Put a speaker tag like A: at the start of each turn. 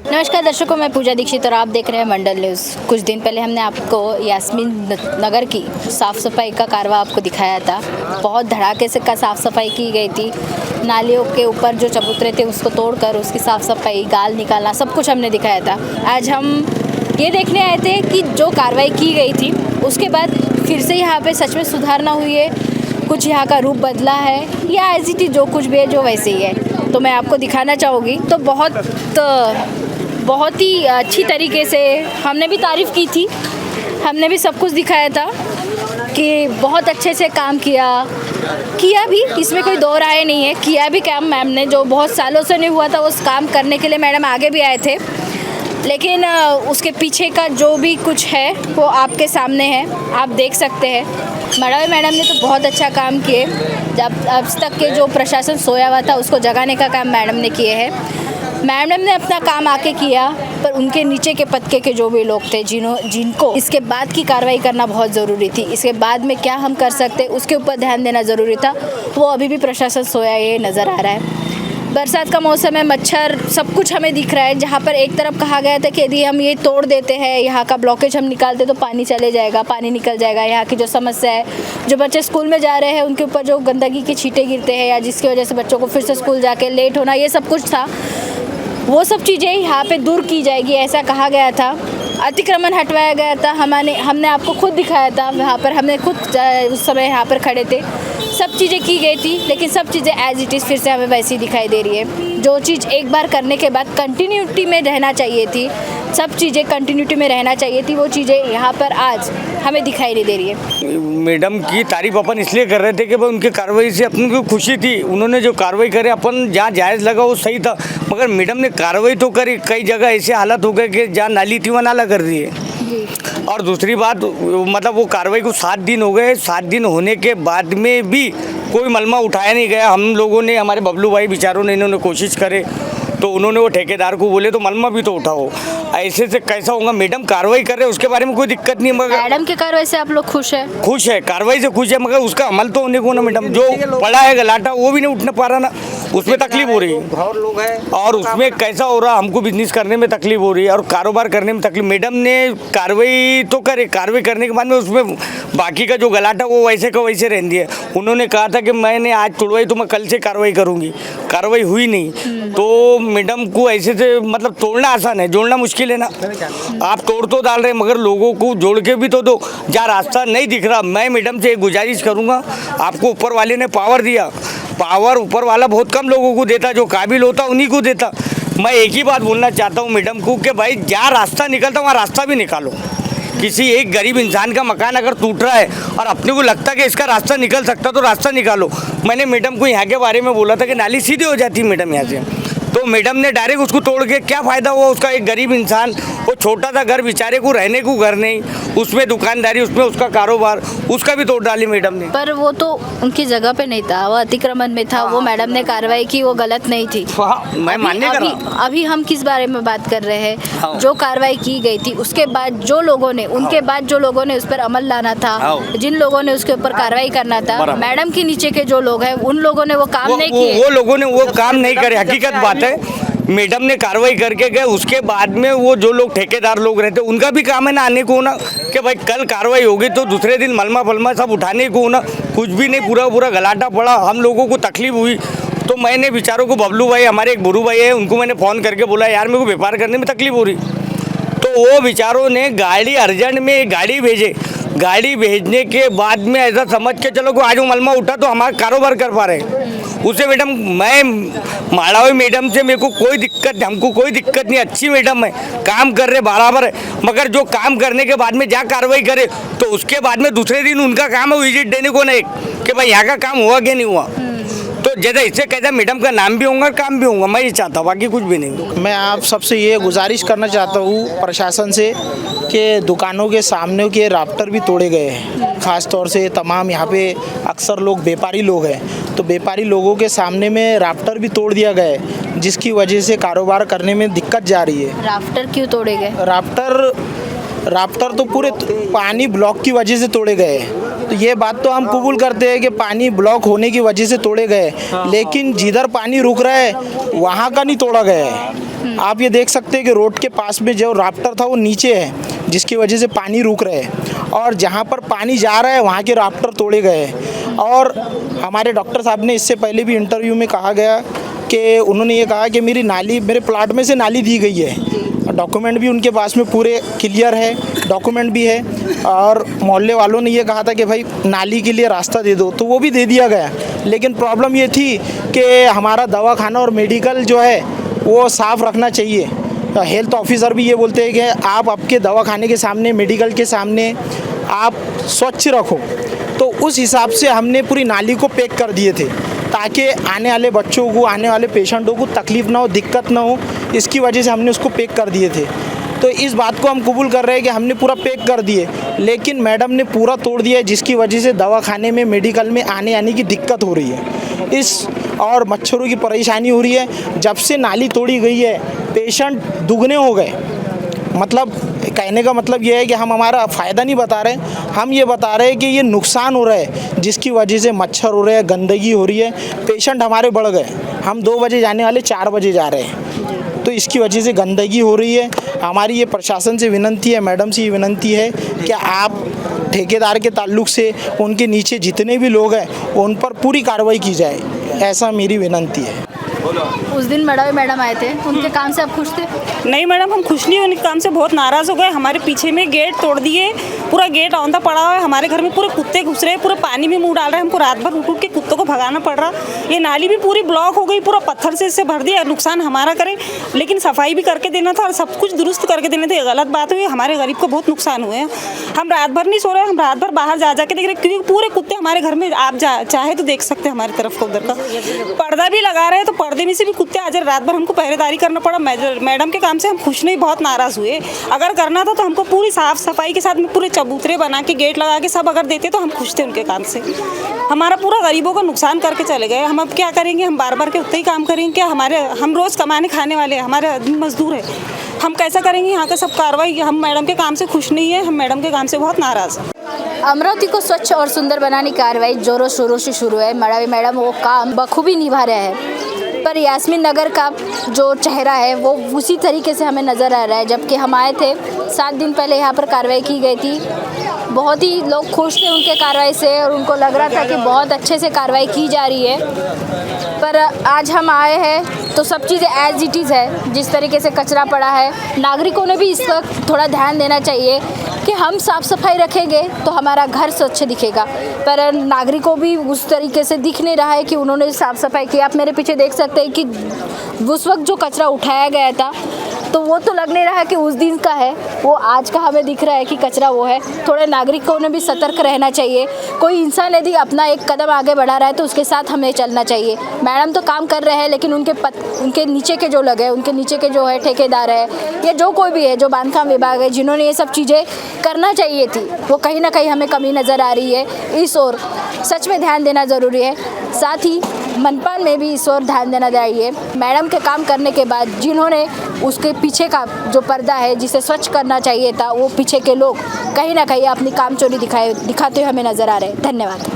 A: नमस्कार दर्शकों, मैं पूजा दीक्षित और आप देख रहे हैं मंडल न्यूज़। कुछ दिन पहले हमने आपको यास्मीन नगर की साफ़ सफाई का कारवा आपको दिखाया था। बहुत धड़ाके से का साफ़ सफाई की गई थी। नालियों के ऊपर जो चबूतरे थे उसको तोड़कर उसकी साफ़ सफाई, गाल निकालना, सब कुछ हमने दिखाया था। आज हम ये देखने आए थे कि जो कार्रवाई की गई थी उसके बाद फिर से यहाँ पर सच में सुधार ना हुई है, कुछ यहाँ का रूप बदला है या ऐसी थी जो कुछ भी है जो वैसे ही है। तो मैं आपको दिखाना चाहूँगी। तो बहुत ही अच्छी तरीके से हमने भी तारीफ़ की थी, हमने भी सब कुछ दिखाया था कि बहुत अच्छे से काम किया भी, इसमें कोई दो राय नहीं है। किया भी काम मैम ने, जो बहुत सालों से नहीं हुआ था उस काम करने के लिए मैडम आगे भी आए थे। लेकिन उसके पीछे का जो भी कुछ है वो आपके सामने है, आप देख सकते हैं। मैडम ने तो बहुत अच्छा काम किए। जब अब तक के जो प्रशासन सोया हुआ था उसको जगाने का काम मैडम ने किए हैं। मैडम ने अपना काम आके किया, पर उनके नीचे के पतके के जो भी लोग थे जिनको इसके बाद की कार्रवाई करना बहुत ज़रूरी थी, इसके बाद में क्या हम कर सकते उसके ऊपर ध्यान देना ज़रूरी था, वो अभी भी प्रशासन सोया ये नज़र आ रहा है। बरसात का मौसम है, मच्छर सब कुछ हमें दिख रहा है। जहाँ पर एक तरफ कहा गया था कि यदि हम ये तोड़ देते हैं, यहाँ का ब्लॉकेज हम निकालते तो पानी चले जाएगा, पानी निकल जाएगा। यहाँ की जो समस्या है, जो बच्चे स्कूल में जा रहे हैं उनके ऊपर जो गंदगी के छींटे गिरते हैं या जिसकी वजह से बच्चों को फिर से स्कूल जाके लेट होना, ये सब कुछ था। वो सब चीज़ें यहाँ पे दूर की जाएगी ऐसा कहा गया था। अतिक्रमण हटवाया गया था। हमने आपको खुद दिखाया था, वहाँ पर हमने खुद उस समय यहाँ पर खड़े थे। सब चीज़ें की गई थी, लेकिन सब चीज़ें एज इट इज़ फिर से हमें वैसी दिखाई दे रही है। जो चीज़ एक बार करने के बाद कंटिन्यूटी में रहना चाहिए थी, सब चीज़ें कंटिन्यूटी में रहना चाहिए थी, वो चीज़ें यहाँ पर आज हमें दिखाई नहीं दे रही है।
B: मैडम की तारीफ अपन इसलिए कर रहे थे कि भाई उनकी कार्रवाई से अपन को खुशी थी। उन्होंने जो कार्रवाई करे, अपन जहाँ जायज़ लगा वो सही था, मगर मैडम ने कार्रवाई तो करी। कई जगह ऐसे हालत हो गए कि जहाँ नाली थी वहाँ नाला कर दिए। और दूसरी बात, मतलब वो कार्रवाई को 7 दिन हो गए। 7 दिन होने के बाद में भी कोई मलमा उठाया नहीं गया। हम लोगों ने, हमारे बबलू भाई बेचारों ने, इन्होंने कोशिश करे तो उन्होंने वो ठेकेदार को बोले तो मलमा भी तो उठाओ। ऐसे से कैसा होगा? मैडम कार्रवाई कर रहे हैं, उसके बारे में कोई दिक्कत नहीं, मगर
A: मैडम की कार्रवाई से आप लोग खुश है?
B: खुश है, कार्रवाई से खुश है, मगर उसका अमल तो होने को ना। मैडम जो पड़ा है गलाटा वो भी नहीं उठने पा रहा ना, उसमें तकलीफ हो रही है। और लोग हैं और उसमें कैसा हो रहा, हमको बिजनेस करने में तकलीफ हो रही है और कारोबार करने में तकलीफ। मैडम ने कार्रवाई तो करे, कार्रवाई करने के बाद में उसमें बाकी का जो गलाटा वो वैसे का वैसे रहने दिया। उन्होंने कहा था कि मैंने आज तोड़वाई तो मैं कल से कार्रवाई करूँगी, कार्रवाई हुई नहीं। तो मैडम को ऐसे से मतलब तोड़ना आसान है, जोड़ना मुश्किल है ना। आप तोड़ तो डाल रहे हैं, मगर लोगों को जोड़ के भी तो दो। जहाँ रास्ता नहीं दिख रहा, मैं मैडम से एक गुजारिश करूँगा, आपको ऊपर वाले ने पावर दिया, पावर ऊपर वाला बहुत कम लोगों को देता, जो काबिल होता उन्हीं को देता। मैं एक ही बात बोलना चाहता हूँ मैडम को कि भाई जहाँ रास्ता निकलता वहाँ रास्ता भी निकालो। किसी एक गरीब इंसान का मकान अगर टूट रहा है और अपने को लगता है कि इसका रास्ता निकल सकता तो रास्ता निकालो। मैंने मैडम को यहाँ के बारे में बोला था कि नाली सीधी हो जाती है मैडम यहाँ से, तो मैडम ने डायरेक्ट उसको तोड़ के क्या फ़ायदा हुआ उसका? एक गरीब इंसान, वो छोटा सा घर, बेचारे को रहने को घर नहीं, उसमें दुकानदारी, उसमें उसका कारोबार, उसका भी तोड़ डाली मैडम ने।
A: पर वो तो उनकी जगह पे नहीं था, वो अतिक्रमण में था। वो मैडम ने कार्रवाई की, वो गलत नहीं थी।
B: मैं मान्य कर रहा हूं।
A: अभी हम किस बारे में बात कर रहे हैं? जो कार्रवाई की गई थी उसके बाद जो लोगों ने, उनके बाद जो लोगों ने उस पर अमल लाना था, जिन लोगों ने उसके ऊपर कार्रवाई करना था, मैडम के नीचे के जो लोग हैं उन लोगों ने वो काम नहीं किए।
B: वो लोगों ने वो काम नहीं करे, हकीकत बात है। मैडम ने कार्रवाई करके गए, उसके बाद में वो जो लोग ठेकेदार लोग रहते उनका भी काम है ना आने को ना, कि भाई कल कार्रवाई होगी तो दूसरे दिन मलमा फलमा सब उठाने को ना। कुछ भी नहीं, पूरा गलाटा पड़ा, हम लोगों को तकलीफ हुई। तो मैंने बेचारों को, बबलू भाई हमारे एक बुरू भाई है, उनको मैंने फ़ोन करके बोला यार मेरे को व्यापार करने में तकलीफ हो रही। तो वो बेचारों ने गाड़ी, अर्जेंट में गाड़ी भेजे। गाड़ी भेजने के बाद में ऐसा समझ के चलो कि आज वो मलमा उठा तो हमारा कारोबार कर पा रहे। उसे मैडम, मैं माड़ावी मैडम से मेरे को कोई दिक्कत, हमको कोई दिक्कत नहीं, अच्छी मैडम है, काम कर रहे बराबर है। मगर जो काम करने के बाद में जहाँ कार्रवाई करे तो उसके बाद में दूसरे दिन उनका काम है विजिट देने को नहीं कि भाई यहाँ का काम हुआ कि नहीं हुआ। तो जैसा इससे कहता मैडम का नाम भी होगा, काम भी होगा, मैं ये चाहता हूँ, बाकी कुछ भी नहीं।
C: मैं आप सबसे ये गुजारिश करना चाहता हूँ प्रशासन से कि दुकानों के सामने के राफ्टर भी तोड़े गए हैं। ख़ास तौर से तमाम यहाँ पे अक्सर लोग व्यापारी लोग हैं, तो व्यापारी लोगों के सामने में राफ्टर भी तोड़ दिया गया है, जिसकी वजह से कारोबार करने में दिक्कत जा रही है।
A: राफ्टर क्यों तोड़े गए?
C: राफ्टर तो पूरे पानी ब्लॉक की वजह से तोड़े गए। तो ये बात तो हम कबूल करते हैं कि पानी ब्लॉक होने की वजह से तोड़े गए, लेकिन जिधर पानी रुक रहा है वहाँ का नहीं तोड़ा गया है। आप ये देख सकते हैं कि रोड के पास में जो राफ्टर था वो नीचे है, जिसकी वजह से पानी रुक रहे हैं, और जहाँ पर पानी जा रहा है वहाँ के राफ्टर तोड़े गए हैं। और हमारे डॉक्टर साहब ने इससे पहले भी इंटरव्यू में कहा गया कि उन्होंने ये कहा कि मेरी नाली, मेरे प्लाट में से नाली दी गई है, डॉक्यूमेंट भी उनके पास में पूरे क्लियर है, डॉक्यूमेंट भी है, और मोहल्ले वालों ने ये कहा था कि भाई नाली के लिए रास्ता दे दो, तो वो भी दे दिया गया। लेकिन प्रॉब्लम ये थी कि हमारा दवाखाना और मेडिकल जो है वो साफ़ रखना चाहिए। हेल्थ ऑफिसर भी ये बोलते हैं कि आप आपके दवाखाने के सामने, मेडिकल के सामने आप स्वच्छ रखो। तो उस हिसाब से हमने पूरी नाली को पैक कर दिए थे, ताकि आने वाले बच्चों को, आने वाले पेशेंटों को तकलीफ़ ना हो, दिक्कत ना हो, इसकी वजह से हमने उसको पैक कर दिए थे। तो इस बात को हम कबूल कर रहे हैं कि हमने पूरा पैक कर दिए, लेकिन मैडम ने पूरा तोड़ दिया है, जिसकी वजह से दवाखाने में, मेडिकल में आने की दिक्कत हो रही है और मच्छरों की परेशानी हो रही है। जब से नाली तोड़ी गई है पेशेंट दुगने हो गए। मतलब कहने का मतलब ये है कि हम हमारा फ़ायदा नहीं बता रहे, हम ये बता रहे हैं कि ये नुकसान हो रहा है, जिसकी वजह से मच्छर हो रहे हैं, गंदगी हो रही है, पेशेंट हमारे बढ़ गए। हम 2 बजे जाने वाले 4 बजे जा रहे हैं, तो इसकी वजह से गंदगी हो रही है। हमारी ये प्रशासन से विनती है, मैडम से ये विनती है कि आप ठेकेदार के ताल्लुक से उनके नीचे जितने भी लोग हैं उन पर पूरी कार्रवाई की जाए, ऐसा मेरी विनती है।
A: उस दिन मैडम आए थे, उनके काम से आप खुश थे?
D: नहीं मैडम, हम खुश नहीं, उनके काम से बहुत नाराज़ हो गए। हमारे पीछे में गेट तोड़ दिए, पूरा गेट औंधा पड़ा हुआ है, हमारे घर में पूरे कुत्ते घुस रहे हैं, पूरे पानी में मुंह डाल रहे हैं, हमको रात भर उठ के कुत्तों को भगाना पड़ रहा। ये नाली भी पूरी ब्लॉक हो गई, पूरा पत्थर से इससे भर दिया। नुकसान हमारा करें, लेकिन सफाई भी करके देना था और सब कुछ दुरुस्त करके देना था। गलत बात हुई, हमारे गरीब को बहुत नुकसान हुए हैं। हम रात भर नहीं सो रहे, हम रात भर बाहर जा के देख रहे, क्योंकि पूरे कुत्ते हमारे घर में, आप चाहे तो देख सकते हैं हमारी तरफ का, उधर का पर्दा भी लगा रहे हैं, तो पर्दे में से भी कुत्ते आज रात भर हमको पहरेदारी करना पड़ा। मैडम के काम से हम खुश नहीं, बहुत नाराज़ हुए। अगर करना था तो हमको पूरी साफ सफाई के साथ में पूरे चबूतरे बना के, गेट लगा के सब अगर देते तो हम खुश थे उनके काम से। हमारा पूरा गरीबों का नुकसान करके चले गए। हम अब क्या करेंगे? हम बार बार के उतना ही काम करेंगे क्या? हम रोज़ कमाने खाने वाले हैं, हमारे आदमी मजदूर है, हम कैसा करेंगे यहाँ का सब कार्रवाई? हम मैडम के काम से खुश नहीं है, हम मैडम के काम से बहुत नाराज़ हैं।
A: अमरावती को स्वच्छ और सुंदर बनाने की कार्रवाई जोरों शोरों से शुरू है। मैडम वो काम बखूबी निभा रहे हैं, पर यास्मीन नगर का जो चेहरा है वो उसी तरीके से हमें नज़र आ रहा है। जबकि हम आए थे 7 दिन पहले, यहाँ पर कार्रवाई की गई थी, बहुत ही लोग खुश थे उनके कार्रवाई से और उनको लग रहा था कि बहुत अच्छे से कार्रवाई की जा रही है। पर आज हम आए हैं तो सब चीज़ें एज इट इज़ है। जिस तरीके से कचरा पड़ा है, नागरिकों ने भी इस वक्त थोड़ा ध्यान देना चाहिए कि हम साफ़ सफाई रखेंगे तो हमारा घर स्वच्छ दिखेगा। पर नागरिकों भी उस तरीके से दिख नहीं रहा है कि उन्होंने साफ़ सफाई की। आप मेरे पीछे देख सकते हैं कि उस वक्त जो कचरा उठाया गया था तो वो तो लग नहीं रहा है कि उस दिन का है, वो आज का हमें दिख रहा है कि कचरा वो है। थोड़े नागरिकों ने भी सतर्क रहना चाहिए। कोई इंसान यदि अपना एक कदम आगे बढ़ा रहा है तो उसके साथ हमें चलना चाहिए। मैडम तो काम कर रहे हैं, लेकिन उनके नीचे के जो लोग हैं, उनके नीचे के जो है ठेकेदार है या जो कोई भी है, जो बांधकाम विभाग है, जिन्होंने ये सब चीज़ें करना चाहिए थी, वो कहीं ना कहीं हमें कमी नज़र आ रही है। इस ओर सच में ध्यान देना ज़रूरी है। साथ ही मनपाल में भी इस ओर ध्यान देना चाहिए। मैडम के काम करने के बाद जिन्होंने उसके पीछे का जो पर्दा है जिसे स्वच्छ करना चाहिए था, वो पीछे के लोग कहीं ना कहीं अपनी कामचोरी दिखाते हुए हमें नज़र आ रहे हैं। धन्यवाद।